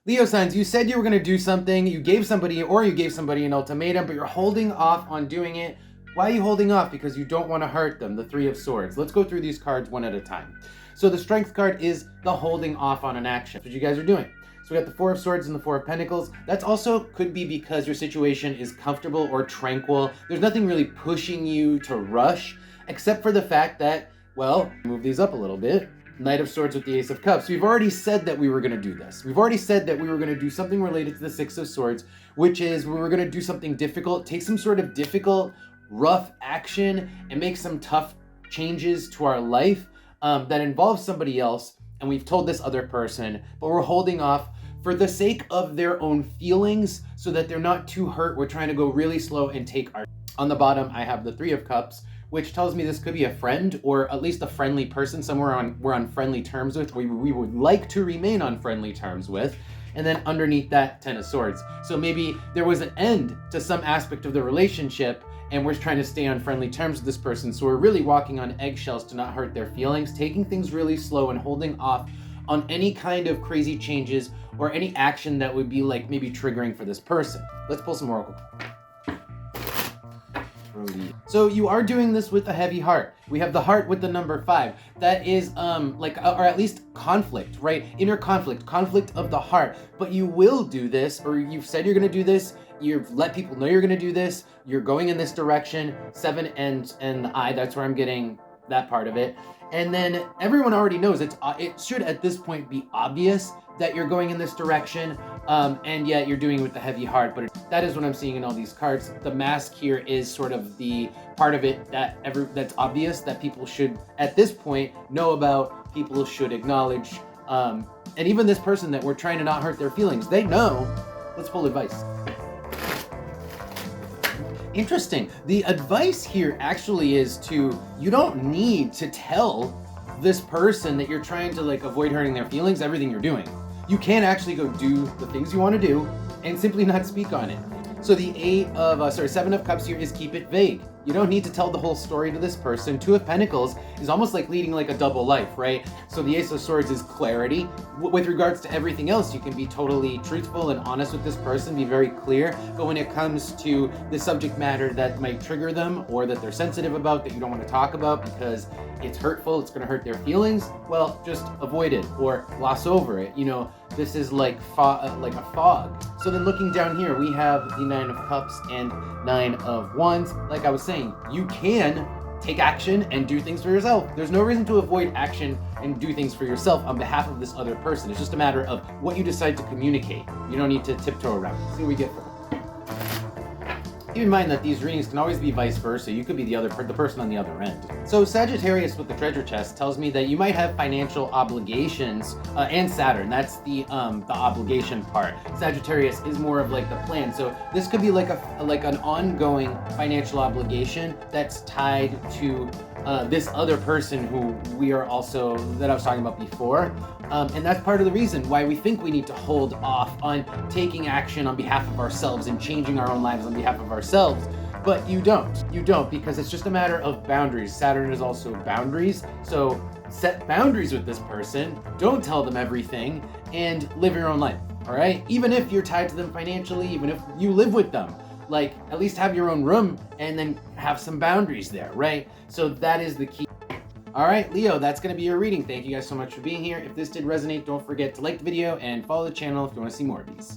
Leo signs, you said you were going to do something, you gave somebody an ultimatum, but you're holding off on doing it. Why are you holding off? Because you don't want to hurt them, the Three of Swords. Let's go through these cards one at a time. So the Strength card is the holding off on an action. That's what you guys are doing. So we got the Four of Swords and the Four of Pentacles. That's also could be because your situation is comfortable or tranquil. There's nothing really pushing you to rush, except for the fact that, well, move these up a little bit. Knight of Swords with the Ace of Cups. We've already said that we were going to do this. We've already said that we were going to do something related to the Six of Swords, which is we were going to do something difficult, take some sort of difficult, rough action, and make some tough changes to our life that involves somebody else. And we've told this other person, but we're holding off for the sake of their own feelings so that they're not too hurt. We're trying to go really slow and take our... On the bottom, I have the Three of Cups, which tells me this could be a friend or at least a friendly person, someone we're on friendly terms with, we would like to remain on friendly terms with. And then underneath that, Ten of Swords. So maybe there was an end to some aspect of the relationship and we're trying to stay on friendly terms with this person. So we're really walking on eggshells to not hurt their feelings, taking things really slow and holding off on any kind of crazy changes or any action that would be like maybe triggering for this person. Let's pull some oracle. So you are doing this with a heavy heart. We have the heart with the number 5. That is or at least conflict, right? Inner conflict of the heart. But you will do this, or you've said you're going to do this. You've let people know you're going to do this. You're going in this direction. 7 and the I, that's where I'm getting that part of it. And then everyone already knows it should at this point be obvious that you're going in this direction, and yet you're doing it with the heavy heart. But that is what I'm seeing in all these cards. The mask here is sort of the part of it that's obvious, that people should at this point know about, people should acknowledge, and even this person that we're trying to not hurt their feelings, they know. Let's pull advice. Interesting. The advice here actually is you don't need to tell this person that you're trying to avoid hurting their feelings everything you're doing. You can actually go do the things you want to do and simply not speak on it. So the 7 of Cups here is keep it vague. You don't need to tell the whole story to this person. 2 of Pentacles is almost like leading like a double life, right? So the Ace of Swords is clarity. With regards to everything else, you can be totally truthful and honest with this person, be very clear. But when it comes to the subject matter that might trigger them or that they're sensitive about, that you don't want to talk about because it's hurtful, it's going to hurt their feelings, well, just avoid it or gloss over it. You know, this is like a fog. So then looking down here, we have the 9 of Cups and 9 of Wands. Like I was saying, you can take action and do things for yourself. There's no reason to avoid action and do things for yourself on behalf of this other person. It's just a matter of what you decide to communicate. You don't need to tiptoe around it. See what we get from it. Keep in mind that these readings can always be vice versa. You could be the person on the other end. So Sagittarius with the treasure chest tells me that you might have financial obligations, and Saturn, that's the obligation part. Sagittarius is more of like the plan. So this could be like an ongoing financial obligation that's tied to this other person who that I was talking about before. And that's part of the reason why we think we need to hold off on taking action on behalf of ourselves and changing our own lives on behalf of ourselves. But you don't, because it's just a matter of boundaries. Saturn is also boundaries. So set boundaries with this person. Don't tell them everything and live your own life. All right. Even if you're tied to them financially, even if you live with them, at least have your own room and then have some boundaries there. Right. So that is the key. All right, Leo, that's going to be your reading. Thank you guys so much for being here. If this did resonate, don't forget to like the video and follow the channel if you want to see more of these.